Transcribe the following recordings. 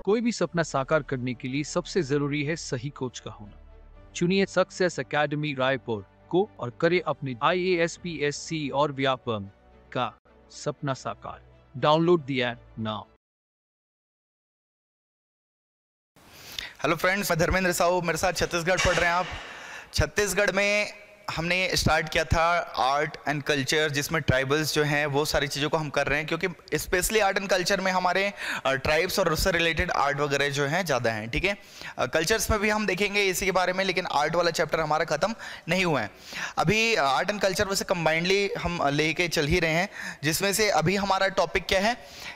कोई भी सपना साकार करने के लिए सबसे जरूरी है सही कोच का होना। चुनिए सक्सेस एकेडमी रायपुर को और करें अपने IAS PSC और व्यापम का सपना साकार। Download the app now. Hello friends, मैं धर्मेंद्र साहू, मेरे साथ छत्तीसगढ़ पढ़ रहे हैं आप। छत्तीसगढ़ में हमने स्टार्ट किया था आर्ट एंड कल्चर, जिसमें ट्राइबल्स जो हैं वो सारी चीज़ों को हम कर रहे हैं, क्योंकि स्पेशली आर्ट एंड कल्चर में हमारे ट्राइब्स और उससे रिलेटेड आर्ट वगैरह जो हैं ज़्यादा हैं। ठीक है, कल्चर्स में भी हम देखेंगे इसी के बारे में, लेकिन आर्ट वाला चैप्टर हमारा ख़त्म नहीं हुआ है अभी। आर्ट एंड कल्चर वैसे कंबाइंडली हम लेके चल ही रहे हैं, जिसमें से अभी हमारा टॉपिक क्या है,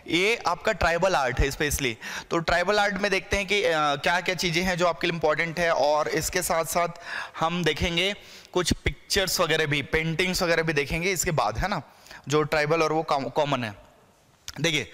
ये आपका ट्राइबल आर्ट है स्पेशली। तो ट्राइबल आर्ट में देखते हैं कि क्या क्या चीज़ें हैं जो आपके लिए इंपॉर्टेंट है, और इसके साथ साथ हम देखेंगे कुछ पिक्चर्स वगैरह भी, पेंटिंग्स वगैरह भी देखेंगे इसके बाद, है ना, जो ट्राइबल और वो कॉमन है। देखिए,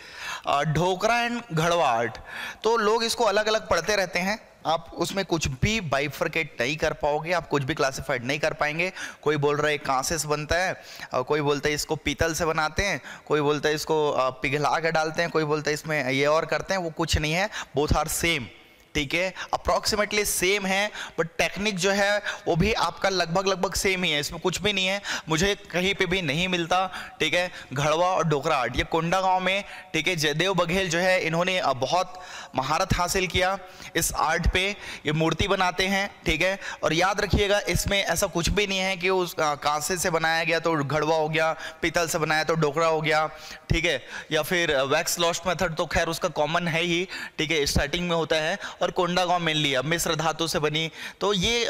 ढोकरा एंड घड़वा आर्ट, तो लोग इसको अलग अलग पढ़ते रहते हैं। आप उसमें कुछ भी बाइफरकेट नहीं कर पाओगे, आप कुछ भी क्लासिफाइड नहीं कर पाएंगे। कोई बोल रहा है कांसे से बनता है, कोई बोलता है इसको पीतल से बनाते हैं, कोई बोलता है इसको पिघला के डालते हैं, कोई बोलता है इसमें ये और करते हैं। वो कुछ नहीं है, बोथ आर सेम। ठीक है, अप्रॉक्सीमेटली सेम है, बट टेक्निक जो है वो भी आपका लगभग सेम ही है, इसमें कुछ भी नहीं है, मुझे कहीं पे भी नहीं मिलता। ठीक है, घड़वा और डोकरा आर्ट ये कोंडागांव में, ठीक है, जयदेव बघेल जो है इन्होंने बहुत महारत हासिल किया इस आर्ट पे। ये मूर्ति बनाते हैं, ठीक है, और याद रखिएगा इसमें ऐसा कुछ भी नहीं है कि उस कांसे से बनाया गया तो घड़वा हो गया, पीतल से बनाया तो डोकरा हो गया, ठीक है, या फिर वैक्स लॉस्ट मेथड तो खैर उसका कॉमन है ही, ठीक है, स्टार्टिंग में होता है। और कोंडागांव मेनली अब मिश्र धातु से बनी, तो ये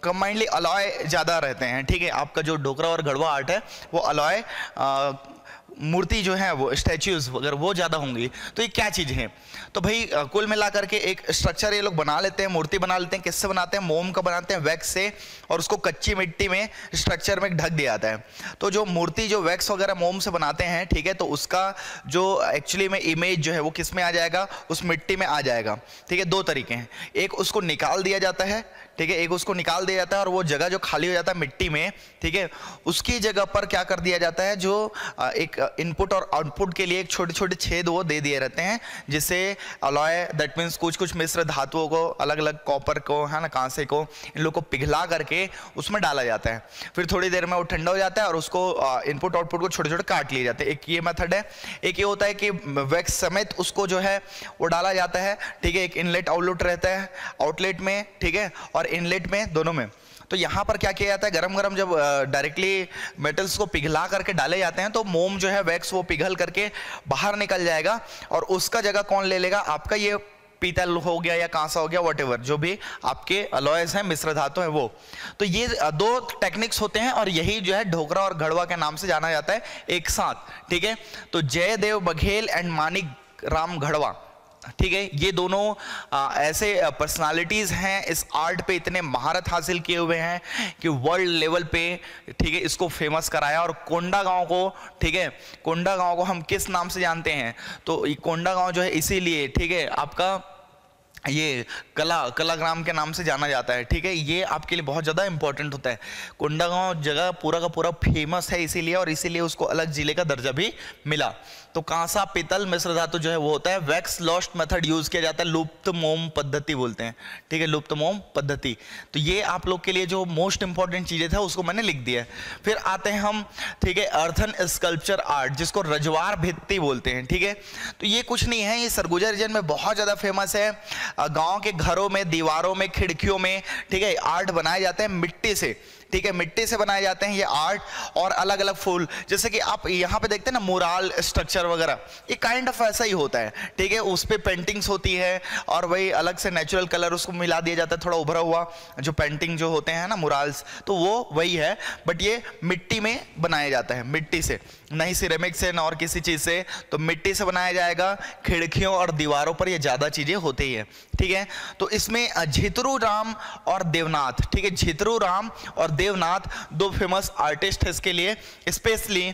कंबाइंडली अलॉय ज़्यादा रहते हैं। ठीक है, आपका जो डोकरा और घड़वा आर्ट है वो अलॉय मूर्ति जो है वो स्टैच्यूज अगर वो ज़्यादा होंगी। तो ये क्या चीज़ है, तो भाई कुल मिला करके एक स्ट्रक्चर ये लोग बना लेते हैं, मूर्ति बना लेते हैं। किससे बनाते हैं? मोम का बनाते हैं, वैक्स से, और उसको कच्ची मिट्टी में स्ट्रक्चर में ढक दिया जाता है। तो जो मूर्ति जो वैक्स वगैरह मोम से बनाते हैं, ठीक है, तो उसका जो एक्चुअली में इमेज जो है वो किस में आ जाएगा, उस मिट्टी में आ जाएगा। ठीक है, दो तरीके हैं, एक उसको निकाल दिया जाता है, ठीक है, एक उसको निकाल दिया जाता है, और वो जगह जो खाली हो जाता है मिट्टी में, ठीक है, उसकी जगह पर क्या कर दिया जाता है, जो एक इनपुट और आउटपुट के लिए एक छोटे छोटे छेद वो दे दिए रहते हैं, जिससे अलॉय, दैट मीन्स कुछ मिश्र धातुओं को, अलग अलग कॉपर को, है ना, कांसे को, इन लोग को पिघला करके उसमें डाला जाता है। फिर थोड़ी देर में वो ठंडा हो जाता है और उसको इनपुट आउटपुट को छोटे छोटे काट लिए जाते हैं। एक ये मेथड है। एक ये होता है कि वैक्स समेत उसको जो है वो डाला जाता है, ठीक है, एक इनलेट आउटलेट रहता है, आउटलेट में, ठीक है, और इनलेट में, दोनों में। तो यहाँ पर क्या किया जाता है, गरम गरम जब डायरेक्टली मेटल्स को पिघला करके डाले जाते हैं, तो मोम जो है वैक्स वो पिघल करके बाहर निकल जाएगा, और उसका जगह कौन ले लेगा, आपका ये पीतल हो गया या कांसा हो गया, व्हाटएवर जो भी आपके अलॉयज हैं, मिश्र धातु है वो। तो ये दो टेक्निक्स होते हैं, और यही जो है ढोकरा और घड़वा के नाम से जाना जाता है एक साथ। ठीक है, तो जयदेव बघेल एंड मानिक राम घड़वा, ठीक है, ये दोनों ऐसे पर्सनालिटीज़ हैं, इस आर्ट पे इतने महारत हासिल किए हुए हैं कि वर्ल्ड लेवल पे, ठीक है, इसको फेमस कराया। और कोंडागांव को, ठीक है, कोंडागांव को हम किस नाम से जानते हैं, तो ये कोंडागांव जो है इसीलिए, ठीक है, आपका ये कलाग्राम के नाम से जाना जाता है। ठीक है, ये आपके लिए बहुत ज़्यादा इंपॉर्टेंट होता है। कोंडागांव जगह पूरा का पूरा फेमस है इसीलिए, और इसीलिए उसको अलग जिले का दर्जा भी मिला। तो कांसा, पीतल, मिश्र धातु जो है वो होता है। वैक्स लॉस्ट मेथड यूज किया जाता है, लुप्त मोम पद्धति बोलते हैं। ठीक है, लुप्त मोम पद्धति। तो ये आप लोग के लिए जो मोस्ट इंपॉर्टेंट चीज़ें था उसको मैंने लिख दिया है। फिर आते हैं हम, ठीक है, अर्थन स्कल्पचर आर्ट, जिसको रजवार भित्ति बोलते हैं। ठीक है, तो ये कुछ नहीं है, ये सरगुजा रीजन में बहुत ज़्यादा फेमस है। गांव के घरों में, दीवारों में, खिड़कियों में, ठीक है, आर्ट बनाए जाते हैं मिट्टी से। ठीक है, मिट्टी से बनाए जाते हैं ये आर्ट, और अलग अलग फूल, जैसे कि आप यहाँ पे देखते हैं ना मुराल स्ट्रक्चर वगैरह, ये काइंड ऑफ ऐसा ही होता है। ठीक है, उस पे पेंटिंग्स होती है, और वही अलग से नेचुरल कलर उसको मिला दिया जाता है, थोड़ा उभरा हुआ जो पेंटिंग जो होते हैं ना मुराल्स, तो वो वही है, बट ये मिट्टी में बनाया जाता है, मिट्टी से, नहीं सिरेमिक से ना और किसी चीज़ से, तो मिट्टी से बनाया जाएगा। खिड़कियों और दीवारों पर ये ज़्यादा चीज़ें होती है। ठीक है, तो इसमें झितरू राम और देवनाथ, ठीक है, झितरू राम और देवनाथ दो फेमस आर्टिस्ट है इसके लिए। स्पेशली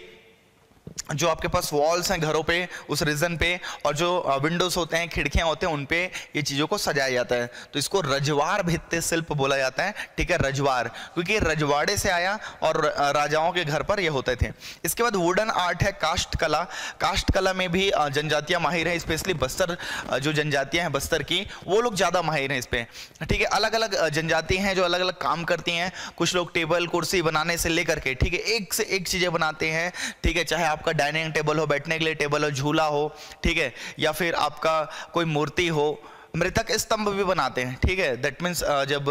जो आपके पास वॉल्स हैं घरों पे उस रीजन पे, और जो विंडोज होते हैं, खिड़कियां होते हैं, उन पे ये चीज़ों को सजाया जाता है। तो इसको रजवाड़ भित्ति शिल्प बोला जाता है, ठीक है, रजवाड़, क्योंकि रजवाड़े से आया और राजाओं के घर पर ये होते थे। इसके बाद वुडन आर्ट है काष्ठ कला। काष्ठ कला में भी जनजातियां माहिर हैं, स्पेशली बस्तर जो जनजातियां हैं बस्तर की, वो लोग ज़्यादा माहिर हैं इस पर, ठीक है। अलग अलग जनजाति हैं जो अलग अलग काम करती हैं। कुछ लोग टेबल कुर्सी बनाने से लेकर के, ठीक है, एक से एक चीज़ें बनाते हैं, ठीक है, चाहे आपका डाइनिंग टेबल हो, बैठने के लिए टेबल हो, झूला हो, ठीक है, या फिर आपका कोई मूर्ति हो। मृतक स्तंभ भी बनाते हैं, ठीक है, दैट मीन्स जब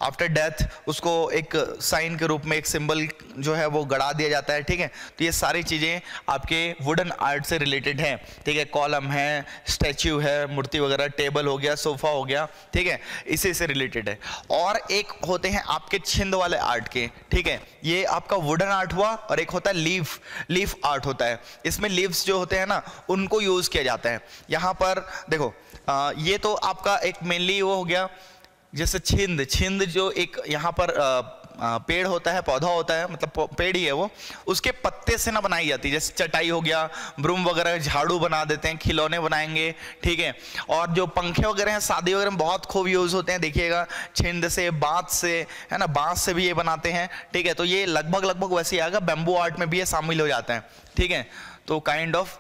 आफ्टर डेथ उसको एक साइन के रूप में एक सिंबल जो है वो गड़ा दिया जाता है, ठीक है। तो ये सारी चीज़ें आपके वुडन आर्ट से रिलेटेड हैं, ठीक है। कॉलम है, स्टैच्यू है, मूर्ति वगैरह, टेबल हो गया, सोफा हो गया, ठीक है, इसी से रिलेटेड है। और एक होते हैं आपके छिंद वाले आर्ट के, ठीक है, ये आपका वुडन आर्ट हुआ, और एक होता है लीफ आर्ट होता है। इसमें लीव्स जो होते हैं ना, उनको यूज़ किया जाता है। यहाँ पर देखो, ये तो आपका एक मेनली वो हो गया, जैसे छिंद जो एक यहाँ पर पेड़ होता है, पौधा होता है, मतलब पेड़ ही है वो, उसके पत्ते से ना बनाई जाती है। जैसे चटाई हो गया, ब्रूम वगैरह, झाड़ू बना देते हैं, खिलौने बनाएंगे, ठीक है। और जो पंखे वगैरह हैं शादी वगैरह में बहुत खूब यूज़ होते हैं, देखिएगा, छिंद से, बांस से, है ना, बांस से भी ये बनाते हैं, ठीक है। तो ये लगभग वैसे ही आएगा, बैम्बू आर्ट में भी ये शामिल हो जाता है, ठीक है। तो काइंड ऑफ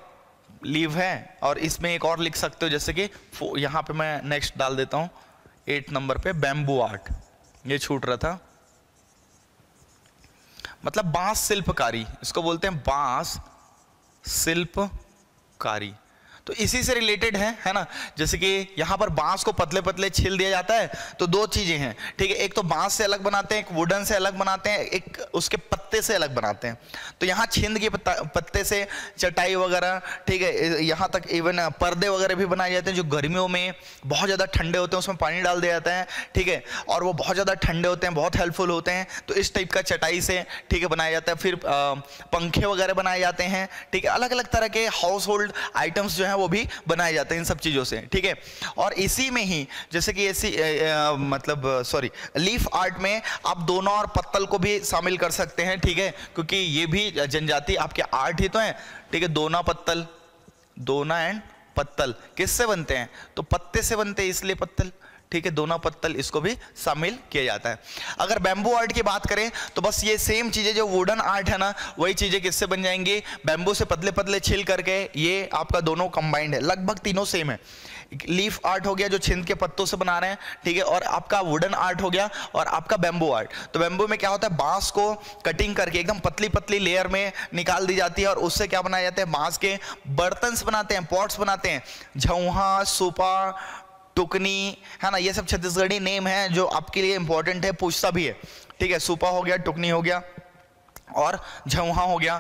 लीव है। और इसमें एक और लिख सकते हो, जैसे कि यहाँ पे मैं नेक्स्ट डाल देता हूँ 8 नंबर पे, बैम्बू आर्ट, ये छूट रहा था, मतलब बांस शिल्पकारी, इसको बोलते हैं बांस शिल्पकारी। तो इसी से रिलेटेड है ना। जैसे कि यहाँ पर बांस को पतले पतले छील दिया जाता है, तो दो चीजें हैं, ठीक है, एक तो बांस से अलग बनाते हैं, एक वुडन से अलग बनाते हैं, एक उसके पत्ते से अलग बनाते हैं। तो यहाँ छिंद के पत्ते से चटाई वगैरह, ठीक है, यहाँ तक इवन पर्दे वगैरह भी बनाए जाते हैं, जो गर्मियों में बहुत ज़्यादा ठंडे होते हैं, उसमें पानी डाल दिया जाता है, ठीक है, और वो बहुत ज़्यादा ठंडे होते हैं, बहुत हेल्पफुल होते हैं। तो इस टाइप का चटाई से, ठीक है, बनाया जाता है। फिर पंखे वगैरह बनाए जाते हैं, ठीक है, अलग अलग तरह के हाउस होल्ड आइटम्स जो है वो भी बनाए जाते हैं इन सब चीजों से, ठीक है। और इसी में ही जैसे कि ऐसी लीफ आर्ट में आप दोना और पत्तल को भी शामिल कर सकते हैं, ठीक है, क्योंकि ये भी जनजाति आपके आर्ट ही तो है, ठीक है। दोना पत्तल, दोना एंड पत्तल किससे बनते हैं? तो पत्ते से बनते हैं, इसलिए पत्तल, ठीक है, दोना पत्तल, इसको भी शामिल किया जाता है। अगर बैम्बू आर्ट की बात करें तो बस ये सेम चीजें जो वुडन आर्ट है ना, वही चीजें किससे बन जाएंगी? बैम्बू से पतले पतले छिल करके, ये आपका दोनों कंबाइंड है, लगभग तीनों सेम है। लीफ आर्ट हो गया जो छिंद के पत्तों से बना रहे हैं, ठीक है, और आपका वुडन आर्ट हो गया, और आपका बैम्बू आर्ट। तो बैम्बू में क्या होता है, बांस को कटिंग करके एकदम पतली पतली लेयर में निकाल दी जाती है, और उससे क्या बनाया जाता है, बांस के बर्तन बनाते हैं, पॉट्स बनाते हैं, झौहा, सूपा, टुकनी, है ना, ये सब छत्तीसगढ़ी नेम है जो आपके लिए इंपॉर्टेंट है, पूछता भी है, ठीक है। सूपा हो गया, टुकनी हो गया, और झौहा हो गया,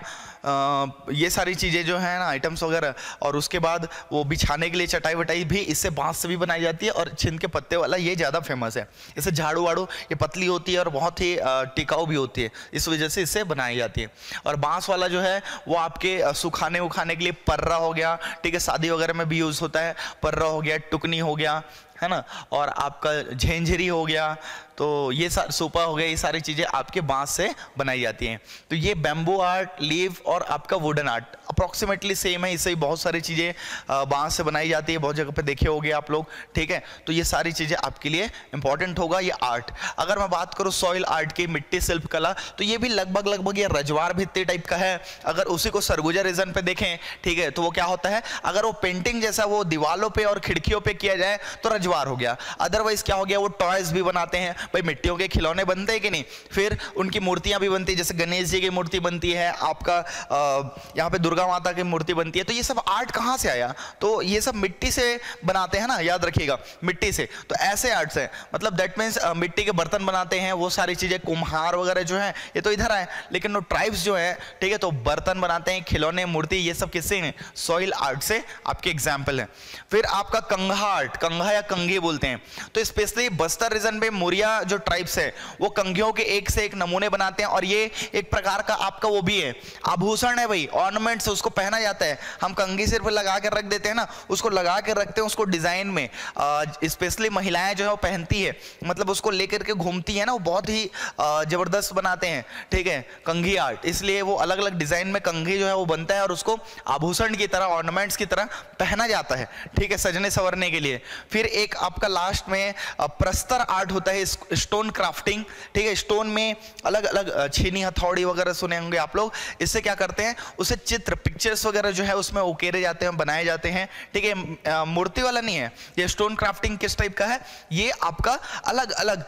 ये सारी चीज़ें जो है ना, आइटम्स वगैरह। और उसके बाद वो बिछाने के लिए चटाई वटाई भी इससे बांस से भी बनाई जाती है, और छिंद के पत्ते वाला ये ज़्यादा फेमस है। इससे झाड़ू वाड़ू ये पतली होती है और बहुत ही टिकाऊ भी होती है, इस वजह से इससे बनाई जाती है। और बांस वाला जो है वो आपके सुखाने उखाने के लिए पर्रा हो गया, ठीक है, शादी वगैरह में भी यूज़ होता है, पर्रा हो गया, टुकनी हो गया, है ना, और आपका झेंझरी हो गया, तो ये सूपा हो गया, ये सारी चीज़ें आपके बांस से बनाई जाती हैं। तो ये बैम्बू आर्ट, लीफ और आपका वुडन आर्ट अप्रॉक्सीमेटली सेम है, इससे ही बहुत सारी चीज़ें बांस से बनाई जाती है, बहुत जगह पे देखे होंगे आप लोग, ठीक है। तो ये सारी चीज़ें आपके लिए इंपॉर्टेंट होगा ये आर्ट। अगर मैं बात करूँ सॉइल आर्ट की, मिट्टी शिल्प कला, तो ये भी लगभग ये रजवाड़ भित्ति टाइप का है। अगर उसी को सरगुजा रीजन पे देखें, ठीक है, तो वो क्या होता है, अगर वो पेंटिंग जैसा वो दीवालों पे और खिड़कियों पे किया जाए तो रजवाड़ हो गया। अदरवाइज क्या हो गया, वो टॉयज भी बनाते हैं, भाई मिट्टियों के खिलौने बनते हैं कि नहीं, फिर उनकी मूर्तियां भी बनती है, जैसे गणेश जी की मूर्ति बनती है, आपका यहाँ पे दुर्गा माता की मूर्ति बनती है। तो ये सब आर्ट कहाँ से आया? तो ये सब मिट्टी से बनाते हैं ना, याद रखिएगा, मिट्टी से। तो ऐसे आर्ट्स है, मतलब दैट मीन्स मिट्टी के बर्तन बनाते हैं, वो सारी चीजें, कुम्हार वगैरह जो है ये तो इधर आए, लेकिन वो ट्राइब्स जो है, ठीक है, तो बर्तन बनाते हैं, खिलौने, मूर्ति, ये सब किससे है? सॉइल आर्ट से आपके एग्जाम्पल है। फिर आपका कंघा आर्ट, कंघा या कंघी बोलते हैं। तो स्पेशली बस्तर रीजन में मोरिया जो ट्राइब्स है वो कंघियों के एक से एक नमूने बनाते हैं, और ये एक प्रकार का आपका वो भी है, आभूषण है भाई, ऑर्नामेंट्स, उसको पहना जाता है। हम कंघी सिर पर लगा कर रख देते हैं ना, उसको लगा कर रखते हैं, उसको डिजाइन में स्पेशली महिलाएं जो है वो पहनती है, मतलब उसको लेकर के घूमती है ना, वो बहुत ही जबरदस्त बनाते हैं, ठीक है, कंघी आर्ट। इसलिए वो अलग अलग डिजाइन में कंघी जो है वो बनता है और उसको आभूषण की तरह, ऑर्नामेंट्स की तरह पहना जाता है, ठीक है, सजने संवरने के लिए। फिर एक आपका लास्ट में प्रस्तर आर्ट होता है, स्टोन क्राफ्टिंग, ठीक है, स्टोन में अलग अलग छीनी हथौड़ी वगैरह सुने होंगे आप लोग। इससे क्या करते हैं, उसे चित्र, पिक्चर्स वगैरह जो है उसमें उकेरे जाते हैं, बनाए जाते हैं, ठीक है, मूर्ति वाला नहीं है ये। स्टोन क्राफ्टिंग किस टाइप का है, ये आपका अलग अलग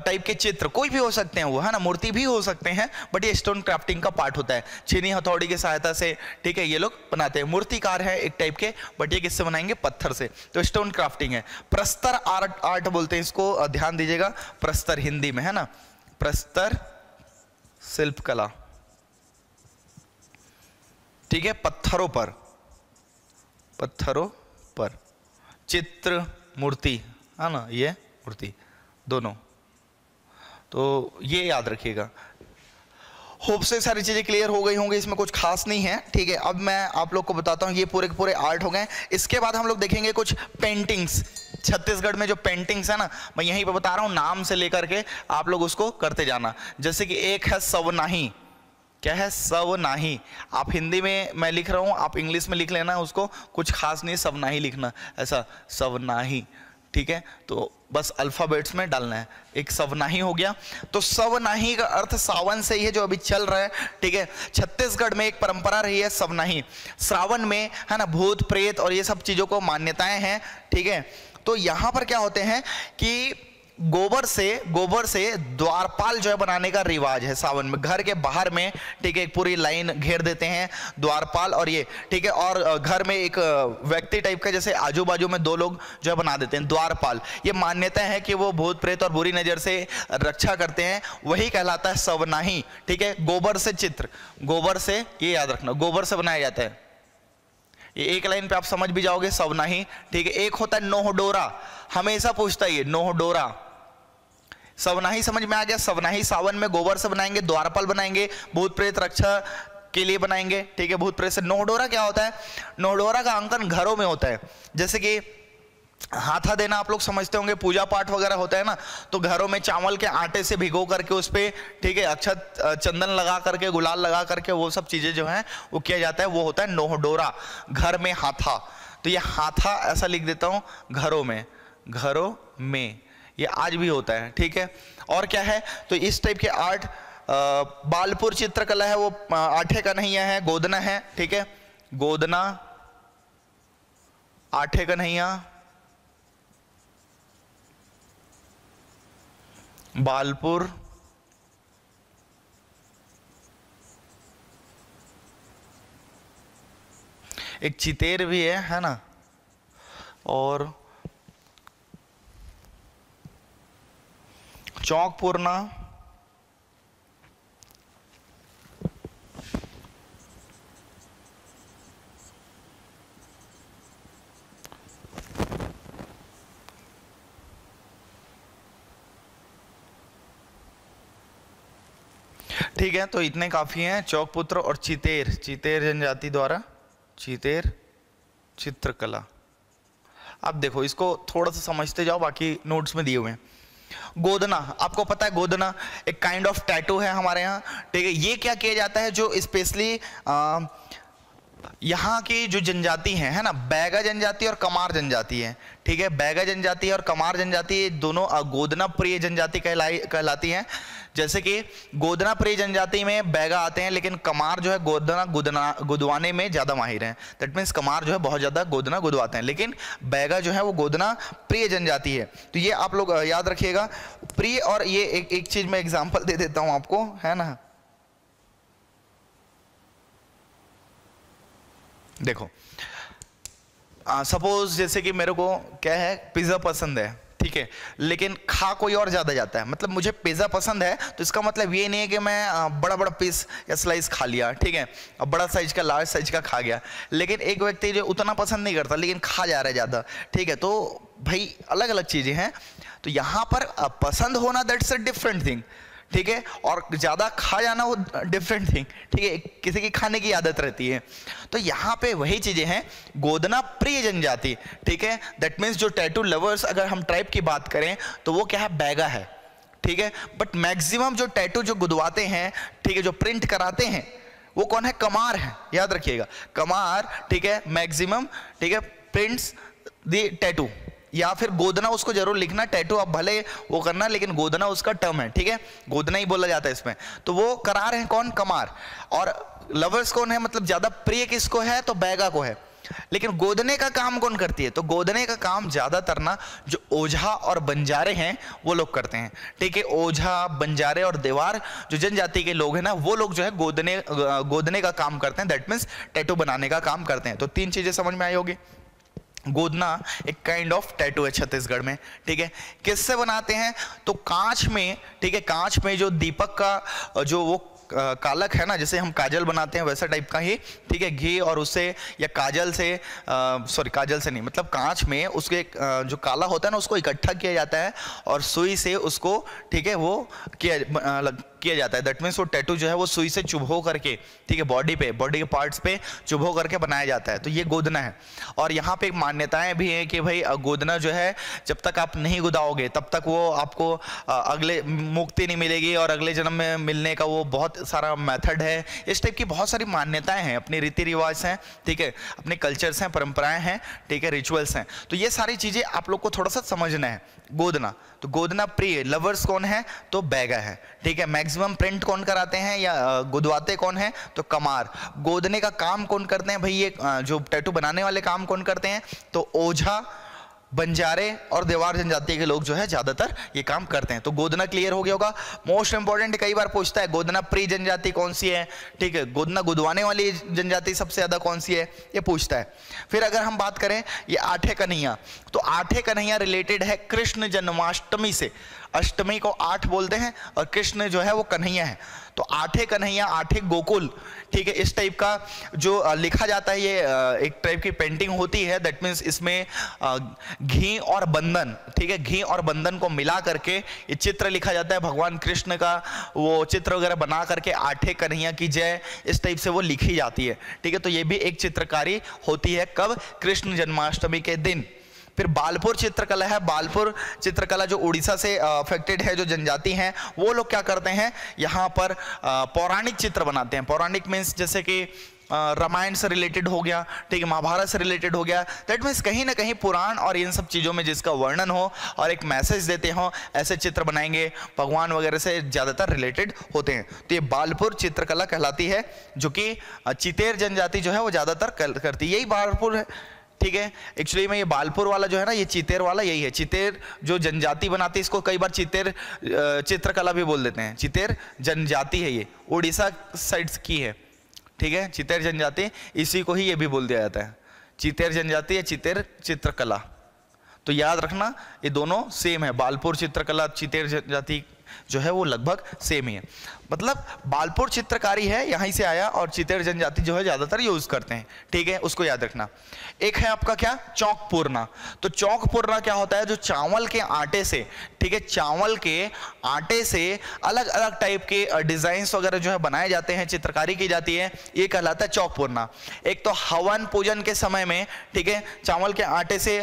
टाइप के चित्र, कोई भी हो सकते हैं वो, है ना, मूर्ति भी हो सकते हैं, बट ये स्टोन क्राफ्टिंग का पार्ट होता है, छीनी हथौड़ी की सहायता से, ठीक है, ये लोग बनाते हैं। मूर्तिकार है एक टाइप के, बट ये किससे बनाएंगे, पत्थर से, तो स्टोन क्राफ्टिंग है। प्रस्तर आर्ट बोलते हैं इसको, ध्यान दीजिएगा, प्रस्तर हिंदी में, है ना, प्रस्तर शिल्प कला, ठीक है, पत्थरों पर चित्र, मूर्ति, है ना, ये मूर्ति दोनों, तो ये याद रखिएगा। होप से सारी चीजें क्लियर हो गई होंगी, इसमें कुछ खास नहीं है, ठीक है। अब मैं आप लोग को बताता हूँ, ये पूरे के पूरे आर्ट हो गए। इसके बाद हम लोग देखेंगे कुछ पेंटिंग्स। छत्तीसगढ़ में जो पेंटिंग्स है ना, मैं यहीं पे बता रहा हूँ, नाम से लेकर के आप लोग उसको करते जाना। जैसे कि एक है सवनाही, क्या है, सवनाही, आप हिंदी में मैं लिख रहा हूँ, आप इंग्लिश में लिख लेना उसको, कुछ खास नहीं, सवनाही लिखना, ऐसा सवनाही, ठीक है, तो बस अल्फाबेट्स में डालना है। एक सवनाही हो गया, तो सवनाही का अर्थ सावन से ही है, जो अभी चल रहा है, ठीक है। छत्तीसगढ़ में एक परंपरा रही है सवनाही, श्रावण में, है ना, भूत प्रेत और ये सब चीजों को मान्यताएं हैं, ठीक है। तो यहां पर क्या होते हैं कि गोबर से द्वारपाल जो है बनाने का रिवाज है सावन में, घर के बाहर में, ठीक है, एक पूरी लाइन घेर देते हैं द्वारपाल, और ये, ठीक है, और घर में एक व्यक्ति टाइप का, जैसे आजू बाजू में दो लोग जो है बना देते हैं द्वारपाल। ये मान्यता है कि वो भूत प्रेत और बुरी नजर से रक्षा करते हैं, वही कहलाता है सवनाही, ठीक है। गोबर से चित्र, गोबर से, ये याद रखना, गोबर से बनाया जाता है। ये एक लाइन पे आप समझ भी जाओगे, सवनाही, ठीक है। एक होता है नोहडोरा, हमेशा पूछता है ये, नोहडोरा। सवनाही समझ में आ गया, सवनाही सावन में गोबर से बनाएंगे, द्वारपाल बनाएंगे, भूत प्रेत रक्षा के लिए बनाएंगे, ठीक है, भूत प्रेत से। नोहडोरा क्या होता है, नोहडोरा का अंकन घरों में होता है, जैसे कि हाथा देना आप लोग समझते होंगे, पूजा पाठ वगैरह होता है ना, तो घरों में चावल के आटे से भिगो करके उस पे, ठीक है, अक्षत चंदन लगा करके, गुलाल लगा करके, वो सब चीजें जो हैं वो किया जाता है, वो होता है नोहडोरा, घर में हाथा। तो ये हाथा ऐसा लिख देता हूं, घरों में, ये आज भी होता है, ठीक है। और क्या है, तो इस टाइप के आर्ट, बालपुर चित्रकला है, वो आठे का नहीं है, गोदना है, ठीक है, गोदना, आठे का नहीं, बालपुर, एक चितेर भी है ना, और चौक पूर्णा, ठीक है। तो इतने काफी हैं, चौकपुत्र और चितेर, चितेर जनजाति द्वारा, चितेर चित्रकला। अब देखो इसको थोड़ा सा समझते जाओ, बाकी नोट्स में दिए हुए हैं। गोदना, आपको पता है गोदना एक काइंड ऑफ टैटू है हमारे यहाँ, ठीक है। ये क्या किया जाता है, जो स्पेशली यहाँ की जो जनजाति है ना, बैगा जनजाति और कमार जनजाति है, ठीक है। बैगा जनजाति और कमार जनजाति दोनों गोदना प्रिय जनजाति कहलाती हैं। जैसे कि गोदना प्रिय जनजाति में बैगा आते हैं, लेकिन कमार जो है गोदना गुदवाने में ज्यादा माहिर हैं। दैट मीन्स कमार जो है बहुत ज्यादा गोदना गुदवाते हैं, लेकिन बैगा जो है वो गोदना प्रिय जनजाति है। तो ये आप लोग याद रखिएगा, प्रिय। और ये एक चीज मैं एग्जाम्पल दे देता हूं आपको, है ना, देखो सपोज जैसे कि मेरे को क्या है, पिज्जा पसंद है, ठीक ठीक है, लेकिन खा कोई और ज़्यादा जाता है। मतलब मुझे पिज़्ज़ा पसंद है तो इसका मतलब ये नहीं है कि मैं बड़ा बड़ा पीस या स्लाइस खा लिया, ठीक है, अब बड़ा साइज का लार्ज साइज का खा गया। लेकिन एक व्यक्ति जो उतना पसंद नहीं करता लेकिन खा जा रहा है ज़्यादा, ठीक है, तो भाई अलग अलग चीज़ें हैं। तो यहाँ पर पसंद होना दैट्स अ डिफरेंट थिंग, ठीक है, और ज़्यादा खा जाना वो डिफरेंट थिंग, ठीक है, किसी की खाने की आदत रहती है। तो यहाँ पे वही चीज़ें हैं, गोदना प्रिय जनजाति, ठीक है, दैट मीन्स जो टैटू लवर्स, अगर हम ट्राइब की बात करें तो वो क्या है, बैगा है, ठीक है। बट मैक्सिमम जो टैटू जो गुदवाते हैं, ठीक है, जो प्रिंट कराते हैं वो कौन है, कमार है, याद रखिएगा, कमार, ठीक है, मैक्सिमम, ठीक है, प्रिंट्स द टैटू, या फिर गोदना उसको जरूर लिखना, टैटू आप भले वो करना लेकिन गोदना उसका टर्म है, ठीक है, गोदना ही बोला जाता है इसमें। तो वो करा रहे हैं कौन, कमार। और लवर्स कौन है, मतलब ज्यादा प्रिय किसको है, तो बैगा को है। लेकिन गोदने का काम कौन करती है, तो गोदने का काम ज्यादातर ना जो ओझा और बंजारे हैं वो लोग करते हैं, ठीक है। ओझा, बंजारे और देवार जो जनजाति के लोग हैं ना, वो लोग जो है गोदने का काम करते हैं, दैट मीन्स टैटू बनाने का काम करते हैं। तो 3 चीजें समझ में आई होगी। गोदना एक काइंड ऑफ टैटू है छत्तीसगढ़ में, ठीक है। किससे बनाते हैं, तो कांच में, ठीक है, कांच में जो दीपक का जो वो कालक है ना, जैसे हम काजल बनाते हैं वैसा टाइप का ही, ठीक है, घी और उससे या काजल से, सॉरी काजल से नहीं, मतलब कांच में उसके जो काला होता है ना उसको इकट्ठा किया जाता है और सुई से उसको, ठीक है, वो किया जाता है। दैट मीन्स वो टैटू जो है वो सुई से चुभो करके, ठीक है, बॉडी के पार्ट्स पे चुभो करके बनाया जाता है। तो ये गोदना है। और यहाँ पे मान्यताएं भी हैं कि भाई गोदना जो है जब तक आप नहीं गुदाओगे तब तक वो आपको अगले मुक्ति नहीं मिलेगी और अगले जन्म में मिलने का वो बहुत सारा मेथड है। इस टाइप की बहुत सारी मान्यताएं हैं, अपने रीति रिवाज हैं, ठीक है, अपने कल्चर्स हैं, परंपराएं हैं, ठीक है, रिचुअल्स हैं। तो ये सारी चीजें आप लोग को थोड़ा सा समझना है। गोदना, तो गोदना प्रिय लवर्स कौन है, तो बैगा है, ठीक है। मैक्सिमम प्रिंट कौन कराते हैं या गुदवाते कौन है, तो कमार। गोदने का काम कौन करते हैं भाई, ये जो टैटू बनाने वाले काम कौन करते हैं, तो ओझा, बंजारे और देवार जनजाति के लोग जो है ज्यादातर ये काम करते हैं। तो गोदना क्लियर हो गया होगा। मोस्ट इंपॉर्टेंट कई बार पूछता है गोदना प्री जनजाति कौन सी है, ठीक है, गोदना गुदवाने वाली जनजाति सबसे ज्यादा कौन सी है, ये पूछता है। फिर अगर हम बात करें ये आठे कन्हैया, तो आठे कन्हैया रिलेटेड है कृष्ण जन्माष्टमी से। अष्टमी को 8 बोलते हैं और कृष्ण जो है वो कन्हैया है। तो आठे कन्हैया, आठे गोकुल, ठीक है, इस टाइप का जो लिखा जाता है, ये एक टाइप की पेंटिंग होती है। दैट मीन्स इसमें घी और बंधन, ठीक है, घी और बंधन को मिला करके ये चित्र लिखा जाता है। भगवान कृष्ण का वो चित्र वगैरह बना करके आठे कन्हैया की जय इस टाइप से वो लिखी जाती है, ठीक है। तो ये भी एक चित्रकारी होती है, कब, कृष्ण जन्माष्टमी के दिन। फिर बालपुर चित्रकला है। बालपुर चित्रकला जो उड़ीसा से अफेक्टेड है, जो जनजाति हैं वो लोग क्या करते हैं, यहाँ पर पौराणिक चित्र बनाते हैं। पौराणिक मीन्स जैसे कि रामायण से रिलेटेड हो गया, ठीक है, महाभारत से रिलेटेड हो गया। दैट मीन्स कहीं ना कहीं पुराण और इन सब चीज़ों में जिसका वर्णन हो और एक मैसेज देते हो, ऐसे चित्र बनाएंगे। भगवान वगैरह से ज़्यादातर रिलेटेड होते हैं। तो ये बालपुर चित्रकला कहलाती है, जो कि चितेर जनजाति जो है वो ज़्यादातर करती है। यही बालपुर है, ठीक है। एक्चुअली में ये बालपुर वाला जो है ना, ये चितेर वाला यही है। चितेर जो जनजाति बनाती है, इसको कई बार चितेर चित्रकला भी बोल देते हैं। चितेर जनजाति है, ये उड़ीसा साइड की है, ठीक है। चितेर जनजाति, इसी को ही ये भी बोल दिया जाता है, चितेर जनजाति या चितेर चित्रकला। तो याद रखना ये दोनों सेम है। बालपुर चित्रकला, चितेर जनजाति जो है वो लगभग सेम ही है। मतलब बालपुर चित्रकारी है, यहीं से आया, और चितेर जनजाति जो है ज्यादातर यूज करते हैं, ठीक है, उसको याद रखना। एक है आपका क्या, चौक पूरना। तो चौक पूरना क्या होता है, जो चावल के आटे से, ठीक है, चावल के आटे से अलग अलग टाइप के डिजाइन्स वगैरह जो है बनाए जाते हैं, चित्रकारी की जाती है, ये कहलाता है चौक पूरना। एक तो हवन पूजन के समय में, ठीक है, चावल के आटे से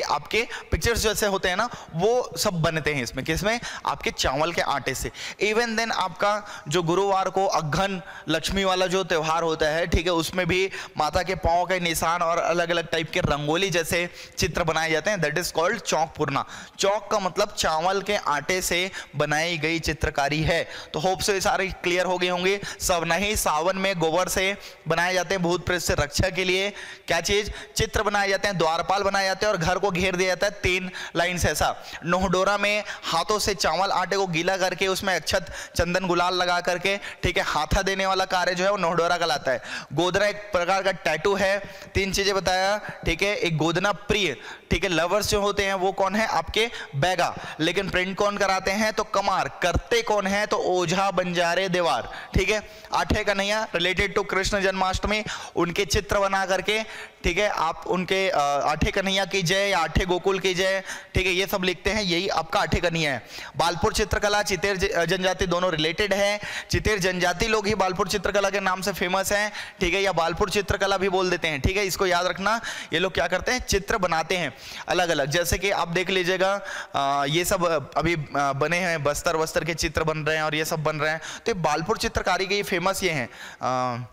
आपके पिक्चर्स जैसे होते हैं ना, वो सब बनते हैं इसमें, किसमें, आपके चावल के आटे से। इवन देन आपका जो गुरुवार को अघन लक्ष्मी वाला जो त्योहार होता है, ठीक है, उसमें भी माता के पांव के निशान और अलग अलग टाइप के रंगोली जैसे चित्र बनाए जाते हैं। दैट इज कॉल्ड चौक पूरना। चौक का मतलब चावल के आटे से बनाई गई चित्रकारी है। तो होप से सारे क्लियर हो गए होंगे सब। नहीं, सावन में गोबर से बनाए जाते हैं, भूत प्रेत से रक्षा के लिए क्या चीज, चित्र बनाए जाते हैं, द्वारपाल बनाए जाते हैं और घर को घेर दिया जाता है 3 लाइन से ऐसा। नोहडोरा में हाथों से चावल आटे को गीला करके उसमें अक्षत, चंदन, गुलाल लगा करके, ठीक है, हाथा देने वाला कार्य जो है वो नोहडोरा कहलाता है। गोदना एक प्रकार का टैटू है। 3 चीजें बताया, ठीक है। एक गोदना प्रिय, ठीक है, लवर्स जो होते हैं वो कौन है आपके बैगा, लेकिन प्रिंट कौन कराते हैं तो कमार, करते कौन है तो ओझा बंजारे देवार, ठीक है। आठे कन्हैया रिलेटेड टू कृष्ण जन्माष्टमी, उनके चित्र बना करके, ठीक है, आप उनके आठे कन्हैया की जय या आठे गोकुल की जय, ठीक है, ये सब लिखते हैं, यही आपका आठे कन्हैया है। बालपुर चित्रकला चितेर जनजाति दोनों रिलेटेड है। चितेर जनजाति लोग ही बालपुर चित्रकला के नाम से फेमस हैं, ठीक है, या बालपुर चित्रकला भी बोल देते हैं, ठीक है, इसको याद रखना। ये लोग क्या करते हैं, चित्र बनाते हैं अलग अलग, जैसे कि आप देख लीजिएगा ये सब अभी बने हैं, बस्तर वस्तर के चित्र बन रहे हैं और ये सब बन रहे हैं, तो बालपुर चित्रकारी के ये फेमस ये हैं,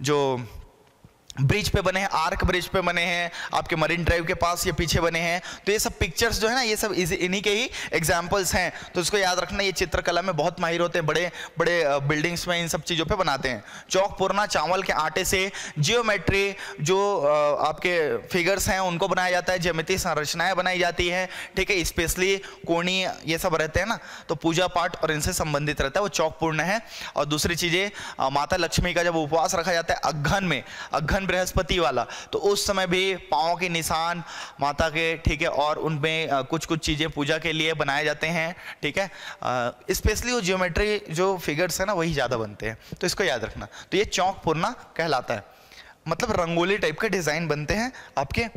जो ब्रिज पे बने हैं, आर्क ब्रिज पे बने हैं, आपके मरीन ड्राइव के पास ये पीछे बने हैं। तो ये सब पिक्चर्स जो है ना, ये सब इन्हीं के ही एग्जाम्पल्स हैं। तो इसको याद रखना, ये चित्रकला में बहुत माहिर होते हैं, बड़े बड़े बिल्डिंग्स में इन सब चीज़ों पे बनाते हैं। चौक पूरना चावल के आटे से जियोमेट्री, जो आपके फिगर्स हैं उनको बनाया जाता है, ज्यामितीय संरचनाएं बनाई जाती है, ठीक है, स्पेशली कोणी ये सब रहते हैं ना, तो पूजा पाठ और इनसे संबंधित रहता है, वो चौक पूर्ण है। और दूसरी चीज़ें, माता लक्ष्मी का जब उपवास रखा जाता है अगहन में, अगहन बृहस्पति वाला, तो उस समय भी पांव के निशान माता के, ठीक है, और उनमें कुछ कुछ चीजें पूजा के लिए बनाए जाते हैं, ठीक है। स्पेशली वो ज्योमेट्री जो फिगर्स है ना वही ज्यादा बनते हैं, तो इसको याद रखना। तो ये चौक पूरना कहलाता है, मतलब रंगोली टाइप के डिजाइन बनते हैं आपके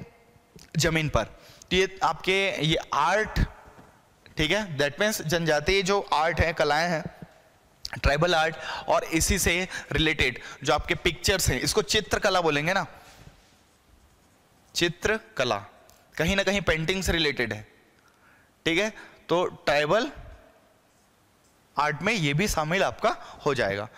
जमीन पर। तो ये आपके ये आर्ट, ठीक है, दैट मीन्स जनजातीय जो आर्ट है, कलाएं हैं, ट्राइबल आर्ट, और इसी से रिलेटेड जो आपके पिक्चर्स हैं, इसको चित्रकला बोलेंगे ना, चित्रकला कहीं ना कहीं पेंटिंग से रिलेटेड है, ठीक है। तो ट्राइबल आर्ट में ये भी शामिल आपका हो जाएगा।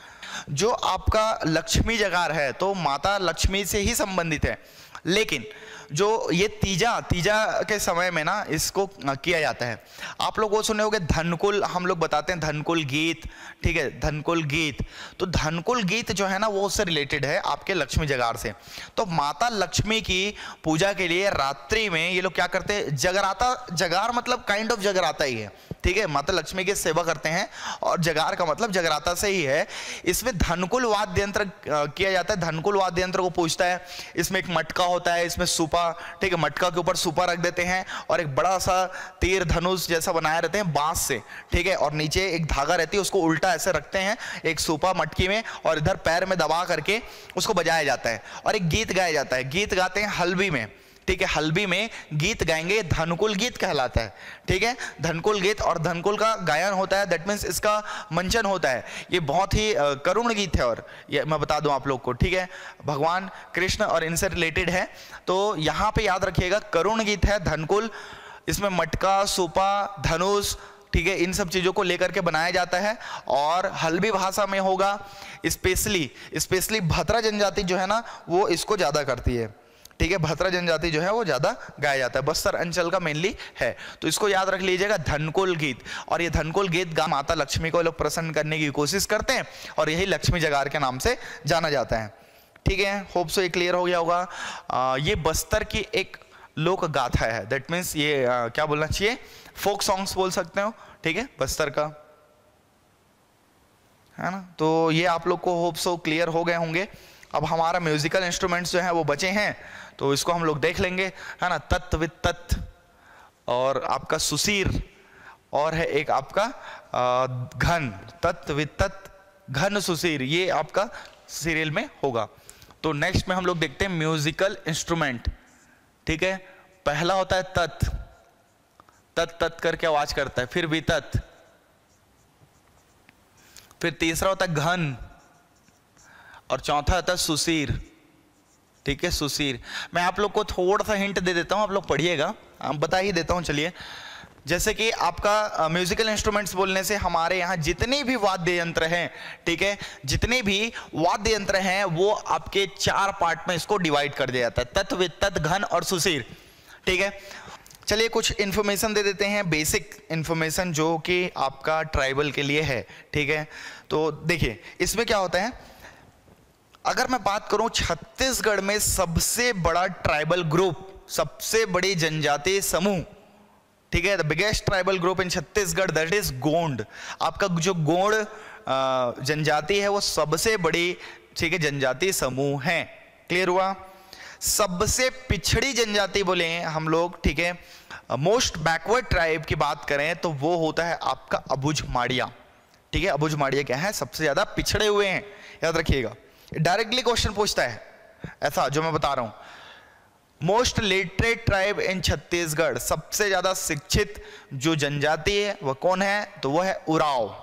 जो आपका लक्ष्मी जगार है तो माता लक्ष्मी से ही संबंधित है, लेकिन जो ये तीजा के समय में ना इसको किया जाता है। आप लोग वो सुने होंगे धनकुल, हम लोग बताते हैं धनकुल गीत, ठीक है, धनकुल गीत। तो धनकुल गीत जो है ना वो उससे रिलेटेड है आपके लक्ष्मी जगार से। तो माता लक्ष्मी की पूजा के लिए रात्रि में ये लोग क्या करते हैं, जगराता, जगार मतलब काइंड ऑफ जगराता ही है, ठीक है, माता लक्ष्मी की सेवा करते हैं, और जगार का मतलब जगराता से ही है। इसमें धनकुल वाद्य यंत्र किया जाता है, धनकुल वाद्य यंत्र को पूजता है। इसमें एक मटका होता है, इसमें सुपा, ठीक है, मटका के ऊपर सुपा रख देते हैं, और एक बड़ा सा तीर धनुष जैसा बनाए रहते हैं बांस से, ठीक है, और नीचे एक धागा रहती है, उसको उल्टा ऐसे रखते हैं एक सुपा मटकी में, और इधर पैर में दबा करके उसको बजाया जाता है, और एक गीत गाया जाता है। गीत गाते हैं हल्बी में, ठीक है, हल्बी में गीत गाएंगे, धनकुल गीत कहलाता है, ठीक है, धनकुल गीत। और धनकुल का गायन होता है, दैट मीन्स इसका मंचन होता है। ये बहुत ही करुण गीत है, और ये मैं बता दूं आप लोग को, ठीक है, भगवान कृष्ण और इनसे रिलेटेड है। तो यहाँ पे याद रखिएगा, करुण गीत है धनकुल, इसमें मटका, सुपा, धनुष, ठीक है, इन सब चीजों को लेकर के बनाया जाता है, और हल्बी भाषा में होगा। स्पेशली भतरा जनजाति जो है ना वो इसको ज्यादा करती है, ठीक है, भतरा जनजाति जो है वो ज्यादा गाया जाता है, बस्तर अंचल का मेनली है। तो इसको याद रख लीजिएगा, धनकुल गीत। और ये धनकुल गीत गा माता लक्ष्मी को लोग प्रसन्न करने की कोशिश करते हैं, और यही लक्ष्मी जगार के नाम से जाना जाता है, ठीक है। होप सो ये क्लियर हो गया होगा। ये बस्तर की एक लोक गाथा है, दैट मीन्स ये क्या बोलना चाहिए, फोक सॉन्ग्स बोल सकते हो, ठीक है, बस्तर का है ना। तो ये आप लोग को होप सो क्लियर हो गए होंगे। अब हमारा म्यूजिकल इंस्ट्रूमेंट्स जो है वो बचे हैं, तो इसको हम लोग देख लेंगे, है ना। तत् विद तत्, और आपका सुसीर, और है एक आपका घन, तत् विद तत्, घन सुसीर, ये आपका सीरियल में होगा। तो नेक्स्ट में हम लोग देखते हैं म्यूजिकल इंस्ट्रूमेंट, ठीक है। पहला होता है तत्, तत् तत् करके आवाज करता है, फिर वितत्, फिर तीसरा होता है घन, और चौथा होता है सुसीर, ठीक है, सुसीर। मैं आप लोग को थोड़ा सा हिंट दे देता हूं, आप लोग पढ़िएगा, बता ही देता हूं, चलिए। जैसे कि आपका म्यूजिकल इंस्ट्रूमेंट्स बोलने से हमारे यहाँ जितने भी वाद्य यंत्र हैं, ठीक है, जितने भी वाद्य यंत्र हैं वो आपके 4 पार्ट में इसको डिवाइड कर दिया जाता है, तत्, वितत्, घन और सुसीर, ठीक है। चलिए कुछ इन्फॉर्मेशन दे देते हैं, बेसिक इन्फॉर्मेशन जो कि आपका ट्राइबल के लिए है, ठीक है। तो देखिए इसमें क्या होता है, अगर मैं बात करूं छत्तीसगढ़ में सबसे बड़ा ट्राइबल ग्रुप, सबसे बड़ी जनजातीय समूह, ठीक है, the biggest tribal group in Chhattisgarh, that is Gond. आपका जो गोंड जनजाति है वो सबसे बड़ी, ठीक है, जनजाति समूह है। क्लियर हुआ? सबसे पिछड़ी जनजाति बोले हम लोग, ठीक है, मोस्ट बैकवर्ड ट्राइब की बात करें तो वो होता है आपका अबुझमाड़िया। ठीक है, अबुझमाड़िया क्या है? सबसे ज्यादा पिछड़े हुए हैं, याद रखिएगा। डायरेक्टली क्वेश्चन पूछता है ऐसा जो मैं बता रहा हूं। Most literate tribe in Chhattisgarh, सबसे ज्यादा शिक्षित जो जनजाति है वह कौन है? तो वह है उराव।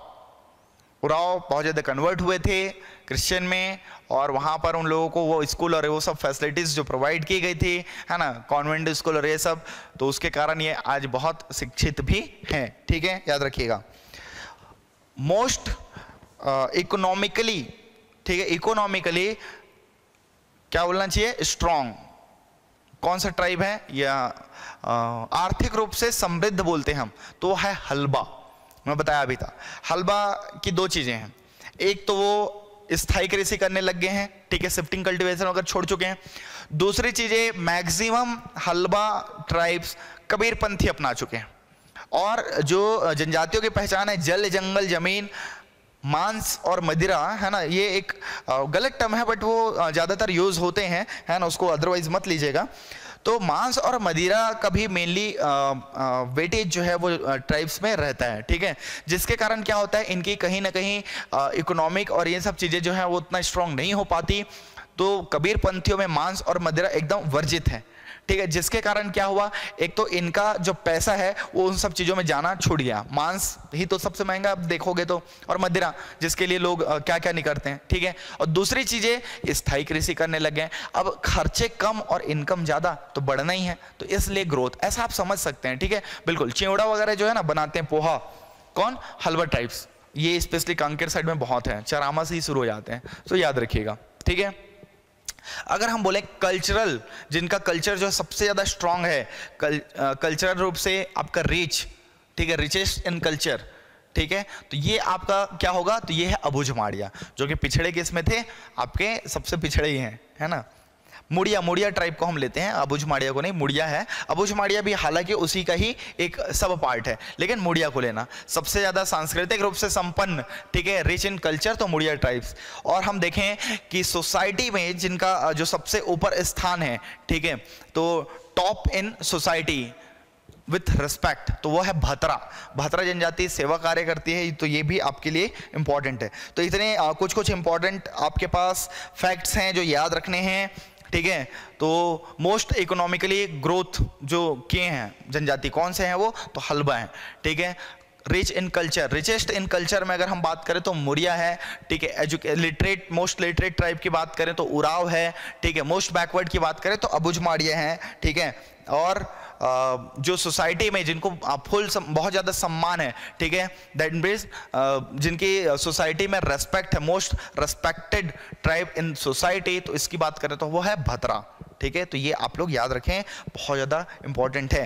उराव बहुत ज्यादा कन्वर्ट हुए थे क्रिश्चियन में, और वहां पर उन लोगों को वो स्कूल और वो सब फैसिलिटीज जो प्रोवाइड की गई थी, है ना, कॉन्वेंट स्कूल और ये सब, तो उसके कारण ये आज बहुत शिक्षित भी हैं। ठीक है, याद रखिएगा। मोस्ट इकोनॉमिकली, ठीक है, इकोनॉमिकली क्या बोलना चाहिए? स्ट्रॉन्ग कौन सा ट्राइब है? या आर्थिक रूप से समृद्ध बोलते हैं हम, तो है हल्बा। मैं बताया अभी था, हल्बा की दो चीजें हैं। एक तो वो स्थायी कृषि करने लग गए हैं, ठीक है, शिफ्टिंग कल्टीवेशन अगर छोड़ चुके हैं। दूसरी चीजें, मैक्सिमम हल्बा ट्राइब्स कबीरपंथी अपना चुके हैं। और जो जनजातियों की पहचान है जल, जंगल, जमीन, मांस और मदिरा, है ना, ये एक गलत टर्म है बट वो ज्यादातर यूज होते हैं, है ना, उसको अदरवाइज मत लीजिएगा। तो मांस और मदिरा का भी मेनली वेटेज जो है वो ट्राइब्स में रहता है। ठीक है, जिसके कारण क्या होता है, इनकी कहीं ना कहीं इकोनॉमिक और ये सब चीजें जो है वो उतना स्ट्रांग नहीं हो पाती। तो कबीर पंथियों में मांस और मदिरा एकदम वर्जित है। ठीक है, जिसके कारण क्या हुआ, एक तो इनका जो पैसा है वो उन सब चीजों में जाना छूट गया। मांस ही तो सबसे महंगा आप देखोगे तो, और मदिरा जिसके लिए लोग क्या क्या नहीं करते हैं। ठीक है, और दूसरी चीजें स्थायी कृषि करने लग गए। अब खर्चे कम और इनकम ज्यादा, तो बढ़ना ही है, तो इसलिए ग्रोथ, ऐसा आप समझ सकते हैं। ठीक है, बिल्कुल। चिवड़ा वगैरह जो है ना बनाते हैं, पोहा, कौन? हल्बा ट्राइब्स। ये स्पेशली कांकेर साइड में बहुत है, चरामा से ही शुरू हो जाते हैं, तो याद रखिएगा। ठीक है, अगर हम बोले कल्चरल, जिनका कल्चर जो है सबसे ज्यादा स्ट्रांग है कल्चरल रूप से, आपका रिच, ठीक है, रिचेस्ट इन कल्चर, ठीक है, तो ये आपका क्या होगा? तो ये है अबुझमाड़िया, जो कि पिछड़े किस में थे? आपके सबसे पिछड़े ही हैं, है ना। मुड़िया, मुड़िया ट्राइब को हम लेते हैं, अबुझमाड़िया को नहीं, मुड़िया है। अबुझमाड़िया भी हालांकि उसी का ही एक सब पार्ट है, लेकिन मुड़िया को लेना। सबसे ज्यादा सांस्कृतिक रूप से संपन्न, ठीक है, रिच इन कल्चर, तो मुड़िया ट्राइब्स। और हम देखें कि सोसाइटी में जिनका जो सबसे ऊपर स्थान है, ठीक है, तो top in society with respect, तो वो है भतरा। भतरा जनजाति सेवा कार्य करती है, तो ये भी आपके लिए इंपॉर्टेंट है। तो इतने कुछ कुछ इंपॉर्टेंट आपके पास फैक्ट्स हैं जो याद रखने हैं। ठीक है, तो मोस्ट इकोनॉमिकली ग्रोथ जो किए हैं जनजाति कौन से हैं? वो तो हल्बा हैं। ठीक है, rich in culture, richest in culture में अगर हम बात करें तो मुड़िया है। ठीक है, लिटरेट, मोस्ट लिटरेट ट्राइब की बात करें तो उराव है। ठीक है, मोस्ट बैकवर्ड की बात करें तो अबुझमाड़िया है। ठीक है, और जो सोसाइटी में जिनको फुल बहुत ज़्यादा सम्मान है, ठीक है, दैट मीन्स जिनकी सोसाइटी में रेस्पेक्ट है, most respected tribe in society, तो इसकी बात करें तो वो है भतरा। ठीक है, तो ये आप लोग याद रखें, बहुत ज़्यादा इंपॉर्टेंट है।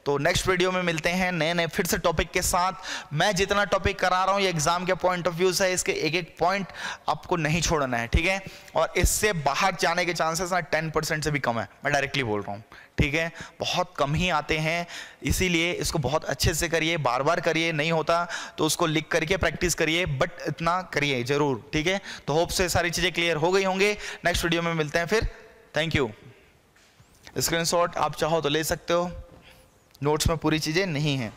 तो नेक्स्ट वीडियो में मिलते हैं नए नए फिर से टॉपिक के साथ। मैं जितना टॉपिक करा रहा हूँ ये एग्जाम के पॉइंट ऑफ व्यू से, इसके एक एक पॉइंट आपको नहीं छोड़ना है। ठीक है, और इससे बाहर जाने के चांसेस ना 10% से भी कम है, मैं डायरेक्टली बोल रहा हूँ। ठीक है, बहुत कम ही आते हैं, इसीलिए इसको बहुत अच्छे से करिए, बार बार करिए, नहीं होता तो उसको लिख करके प्रैक्टिस करिए, बट इतना करिए जरूर। ठीक है, तो होप से सारी चीज़ें क्लियर हो गई होंगे। नेक्स्ट वीडियो में मिलते हैं फिर। Thank you. स्क्रीनशॉट आप चाहो तो ले सकते हो, नोट्स में पूरी चीज़ें नहीं हैं।